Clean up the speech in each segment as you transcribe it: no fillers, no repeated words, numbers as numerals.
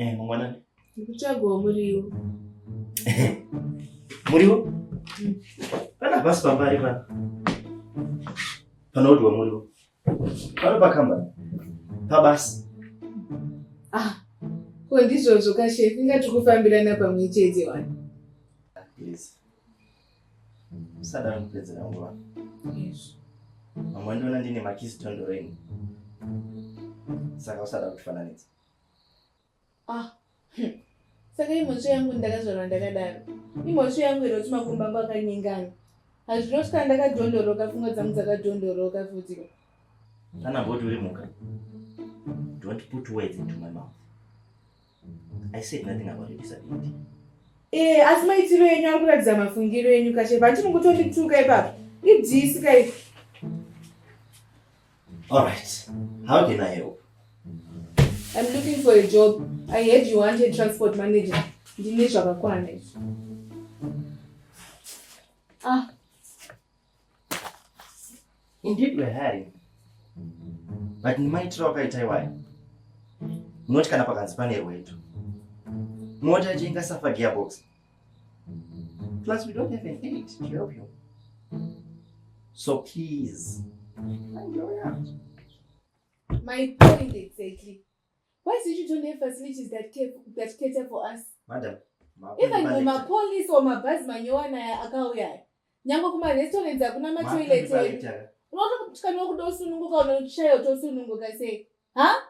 Mwana. Kuchagua Muriu. Muriu? Pana basi pambari pana. Pana udwa Muriu. Pana pakamba. Pabasi. Kwa ndizvo kashe tingatukufambirana pamwe chete wani. Please. Sada mpedzera nguva. Yes. Amwendona ndine makisi tondoreni. Saka usada kufananidza. Saka imosho yangu ndakazvarwa ndakadaro. Imosho yangu iroti makumba angu akanyengana. Hazvinosvika ndakadhondoroka, pfungwa dzangu dzakadhondoroka futi. Kana mboti uri muka. Don't put words into my mouth. I said nothing about your disability. Asi Maitiro yenyu ari kuratidza mafungiro enyu kashe patinongotondituka ipapo. Idzisi kai. All right. How can I help? I'm looking for a job. I heard you want a transport manager. Ndine zvakakwana izvo. Indeed, we're hiring. But in Maitiro wakaita iwayo. Not kana pakanzi pane rwetu. Mota jinga safa gearbox. Plus, we don't have an aid to help you. So please, find your way out. My point exactly. Why is it you don't have facilities that cater for us? Madam, even my police or my bus manyowana akauya. Nyango kuma restaurants akuna ma toilet. Unotoka kutikana kudosununguka unochaya utosununguka say. Huh?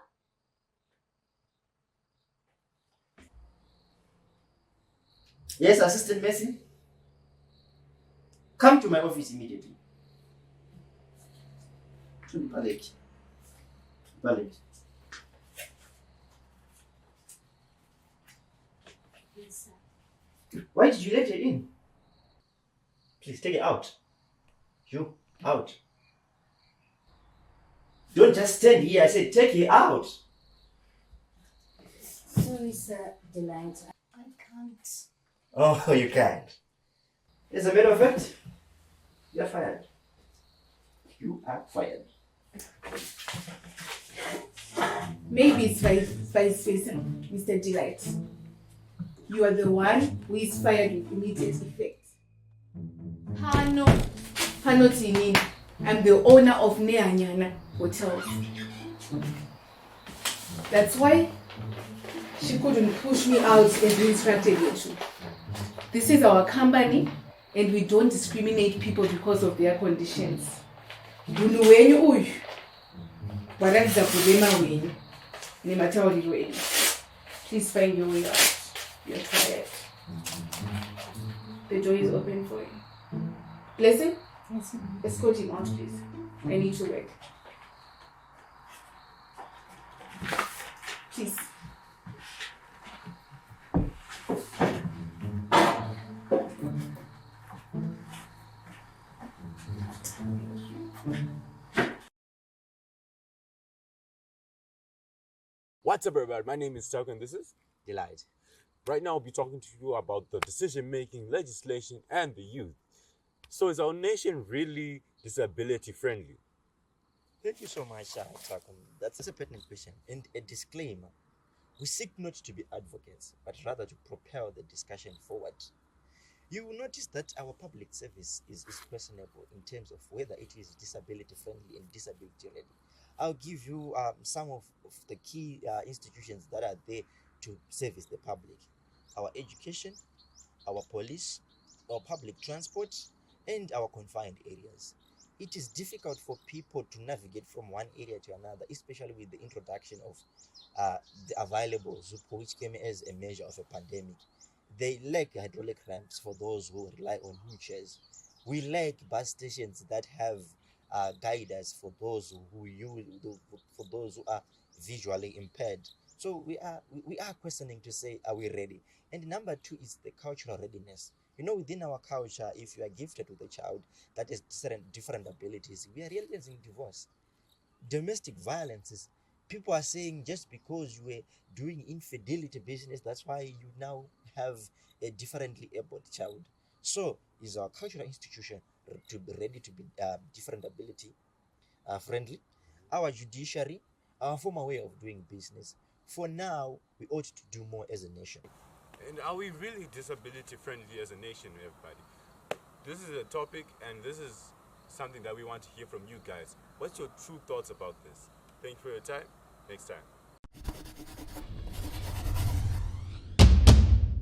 Yes, Assistant Messi. Come to my office immediately. To the pallet. Yes, sir. Why did you let her in? Please take it out. You, out. Don't just stand here. I said take it out. Sorry, sir. Delight. I can't. Oh, you can't. As a matter of fact, you're fired. You are fired. Maybe it's vice versa, Mr. Delight. You are the one who is fired with immediate effect. Hano Tinin. I'm the owner of Neanyana Hotels. That's why she couldn't push me out as we instructed her to. This is our company and we don't discriminate people because of their conditions. Munhu wenyu uyu waratidza kurema wenyu nematauriro enyu. Please find your way out. You're tired. The door is open for you. Blessing? Yes, ma'am. Escort him out, please. I need to work. Please. What's up, everybody? My name is Chuck and this is Delight. Right now, I'll be talking to you about the decision-making, legislation, and the youth. So is our nation really disability friendly? Thank you so much, Chuck. That's a pertinent question. And a disclaimer. We seek not to be advocates, but rather to propel the discussion forward. You will notice that our public service is questionable in terms of whether it is disability friendly and disability ready. I'll give you some of the key institutions that are there to service the public. Our education, our police, our public transport, and our confined areas. It is difficult for people to navigate from one area to another, especially with the introduction of the available Zupo, which came as a measure of a pandemic. They lack hydraulic ramps for those who rely on wheelchairs. We lack bus stations that have guiders for those who are visually impaired. So we are questioning to say, are we ready? And number two is the cultural readiness. You know, within our culture, if you are gifted with a child that has different abilities, we are realizing divorce. Domestic violences. People are saying just because you were doing infidelity business, that's why you now have a differently abled child. So is our cultural institution to be ready to be different ability friendly? Our judiciary, our former way of doing business. For now, we ought to do more as a nation. And are we really disability friendly as a nation, everybody? This is a topic, and this is something that we want to hear from you guys. What's your true thoughts about this? Thank you for your time. Next time.